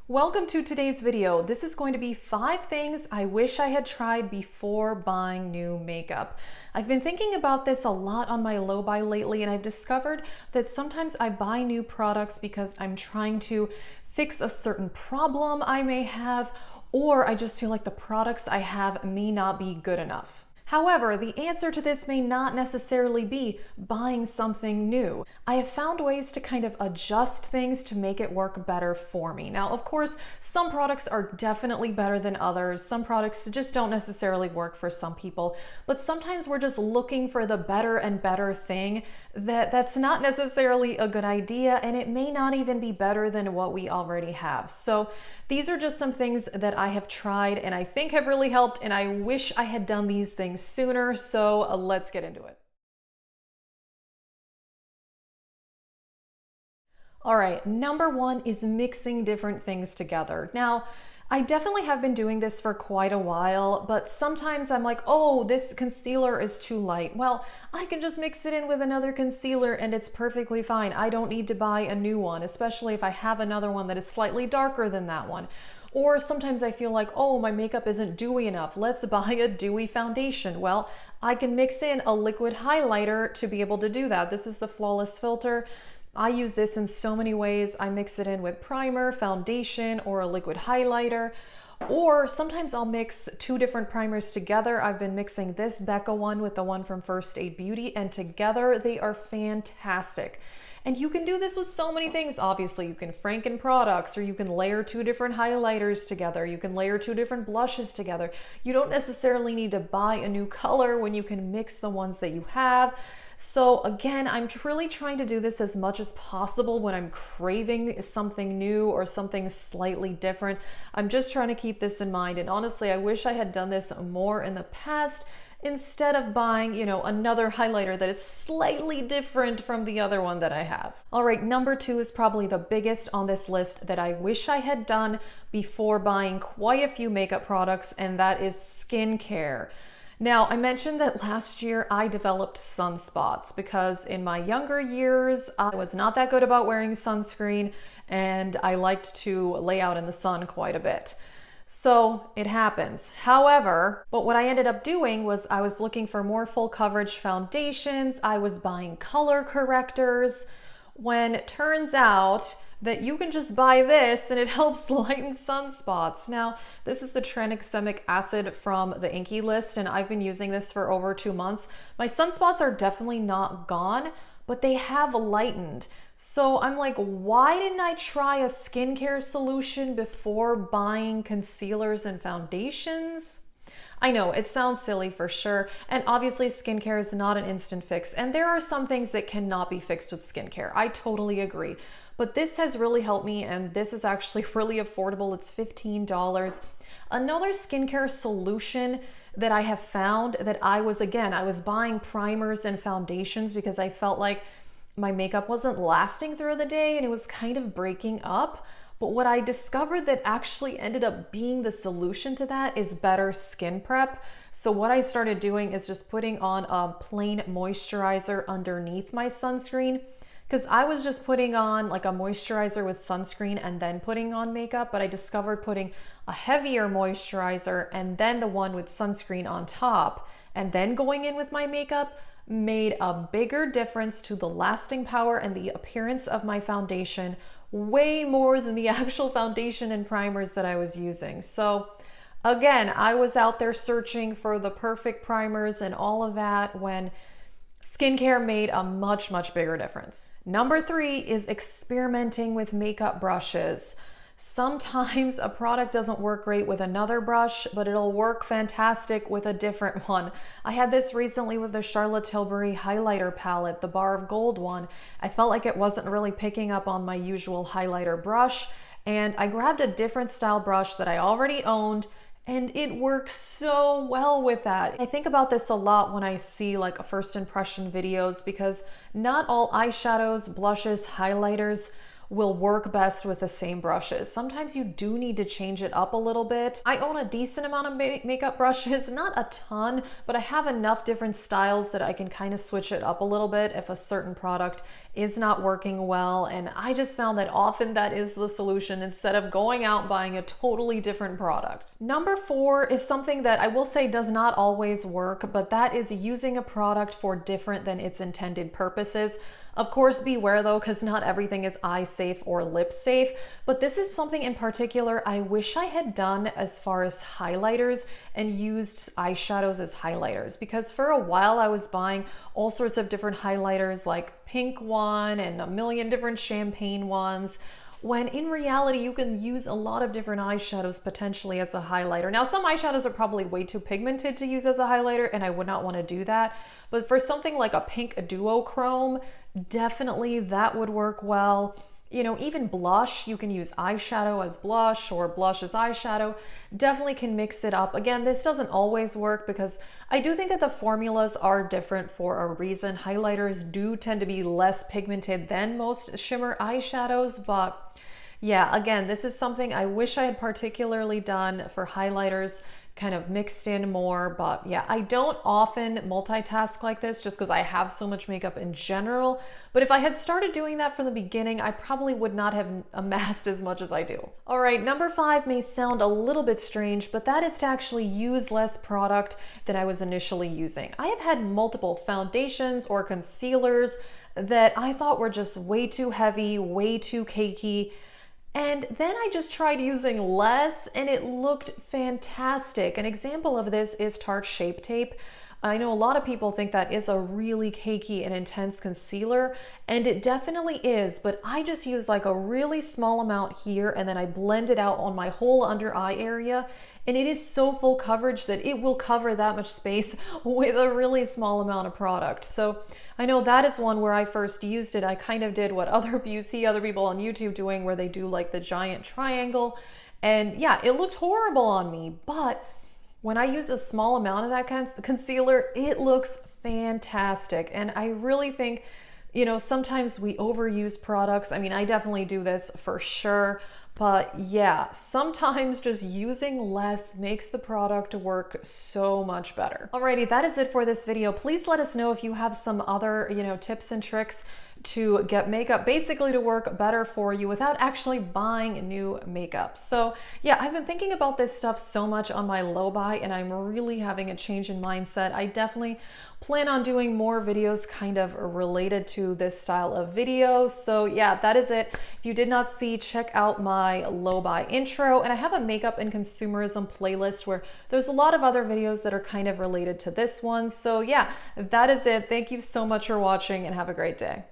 Welcome to today's video. This is going to be 5 things I wish I had tried before buying new makeup. I've been thinking about this a lot on my low buy lately, and I've discovered that sometimes I buy new products because I'm trying to fix a certain problem I may have, or I just feel like the products I have may not be good enough. However, the answer to this may not necessarily be buying something new. I have found ways to kind of adjust things to make it work better for me. Now, of course, some products are definitely better than others. Some products just don't necessarily work for some people, but sometimes we're just looking for the better and better thing that's not necessarily a good idea, and it may not even be better than what we already have. So these are just some things that I have tried and I think have really helped, and I wish I had done these things sooner. So let's get into it. All right, number 1 is mixing different things together. Now, I definitely have been doing this for quite a while, but sometimes I'm like, oh, this concealer is too light. Well, I can just mix it in with another concealer and it's perfectly fine. I don't need to buy a new one, especially if I have another one that is slightly darker than that one. Or sometimes I feel like, oh, my makeup isn't dewy enough. Let's buy a dewy foundation. Well, I can mix in a liquid highlighter to be able to do that. This is the Flawless Filter. I use this in so many ways. I mix it in with primer, foundation, or a liquid highlighter. Or sometimes I'll mix 2 different primers together. I've been mixing this Becca one with the one from First Aid Beauty, and together they are fantastic. And you can do this with so many things. Obviously, you can Franken products, or you can layer 2 different highlighters together. You can layer 2 different blushes together. You don't necessarily need to buy a new color when you can mix the ones that you have. So again, I'm really trying to do this as much as possible when I'm craving something new or something slightly different. I'm just trying to keep this in mind. And honestly, I wish I had done this more in the past instead of buying, another highlighter that is slightly different from the other one that I have. All right, number 2 is probably the biggest on this list that I wish I had done before buying quite a few makeup products, and that is skincare. Now, I mentioned that last year I developed sunspots because in my younger years, I was not that good about wearing sunscreen and I liked to lay out in the sun quite a bit. So it happens. However, but what I ended up doing was I was looking for more full coverage foundations. I was buying color correctors, when it turns out that you can just buy this and it helps lighten sunspots. Now, this is the tranexamic acid from the Inky list, and I've been using this for over 2 months. My sunspots are definitely not gone, but they have lightened. So I'm like, why didn't I try a skincare solution before buying concealers and foundations? I know it sounds silly for sure, and obviously skincare is not an instant fix, and there are some things that cannot be fixed with skincare. I totally agree, but this has really helped me, and this is actually really affordable. It's $15. Another skincare solution that I have found that I was buying primers and foundations because I felt like my makeup wasn't lasting through the day and it was kind of breaking up. But what I discovered that actually ended up being the solution to that is better skin prep. So what I started doing is just putting on a plain moisturizer underneath my sunscreen, because I was just putting on like a moisturizer with sunscreen and then putting on makeup, but I discovered putting a heavier moisturizer and then the one with sunscreen on top and then going in with my makeup made a bigger difference to the lasting power and the appearance of my foundation, way more than the actual foundation and primers that I was using. So again, I was out there searching for the perfect primers and all of that when skincare made a much, much bigger difference. Number 3 is experimenting with makeup brushes. Sometimes a product doesn't work great with another brush, but it'll work fantastic with a different one. I had this recently with the Charlotte Tilbury highlighter palette, the Bar of Gold one. I felt like it wasn't really picking up on my usual highlighter brush, and I grabbed a different style brush that I already owned, and it works so well with that. I think about this a lot when I see like first impression videos, because not all eyeshadows, blushes, highlighters will work best with the same brushes. Sometimes you do need to change it up a little bit. I own a decent amount of makeup brushes, not a ton, but I have enough different styles that I can kind of switch it up a little bit if a certain product is not working well. And I just found that often that is the solution instead of going out and buying a totally different product. Number 4 is something that I will say does not always work, but that is using a product for different than its intended purposes. Of course, beware though, because not everything is eye safe or lip safe, but this is something in particular I wish I had done as far as highlighters and used eyeshadows as highlighters, because for a while I was buying all sorts of different highlighters, like pink one and a million different champagne ones, when in reality you can use a lot of different eyeshadows potentially as a highlighter. Now, some eyeshadows are probably way too pigmented to use as a highlighter, and I would not want to do that. But for something like a pink duochrome, definitely that would work well. You know, even blush, you can use eyeshadow as blush or blush as eyeshadow. Definitely can mix it up. Again, this doesn't always work because I do think that the formulas are different for a reason. Highlighters do tend to be less pigmented than most shimmer eyeshadows, but yeah, again, this is something I wish I had particularly done for highlighters, kind of mixed in more. But yeah, I don't often multitask like this just because I have so much makeup in general. But if I had started doing that from the beginning, I probably would not have amassed as much as I do. All right, number 5 may sound a little bit strange, but that is to actually use less product than I was initially using. I have had multiple foundations or concealers that I thought were just way too heavy, way too cakey. And then I just tried using less and it looked fantastic. An example of this is Tarte Shape Tape. I know a lot of people think that is a really cakey and intense concealer, and it definitely is, but I just use like a really small amount here and then I blend it out on my whole under eye area, and it is so full coverage that it will cover that much space with a really small amount of product. So I know that is one where I first used it. I kind of did what you see other people on YouTube doing, where they do like the giant triangle, and yeah, it looked horrible on me, but when I use a small amount of that concealer, it looks fantastic. And I really think, you know, sometimes we overuse products. I mean, I definitely do this for sure. But yeah, sometimes just using less makes the product work so much better. Alrighty, that is it for this video. Please let us know if you have some other, tips and tricks to get makeup basically to work better for you without actually buying new makeup. So yeah, I've been thinking about this stuff so much on my low buy, and I'm really having a change in mindset. I definitely plan on doing more videos kind of related to this style of video. So yeah, that is it. If you did not see, check out my low buy intro, and I have a makeup and consumerism playlist where there's a lot of other videos that are kind of related to this one. So yeah, that is it. Thank you so much for watching and have a great day.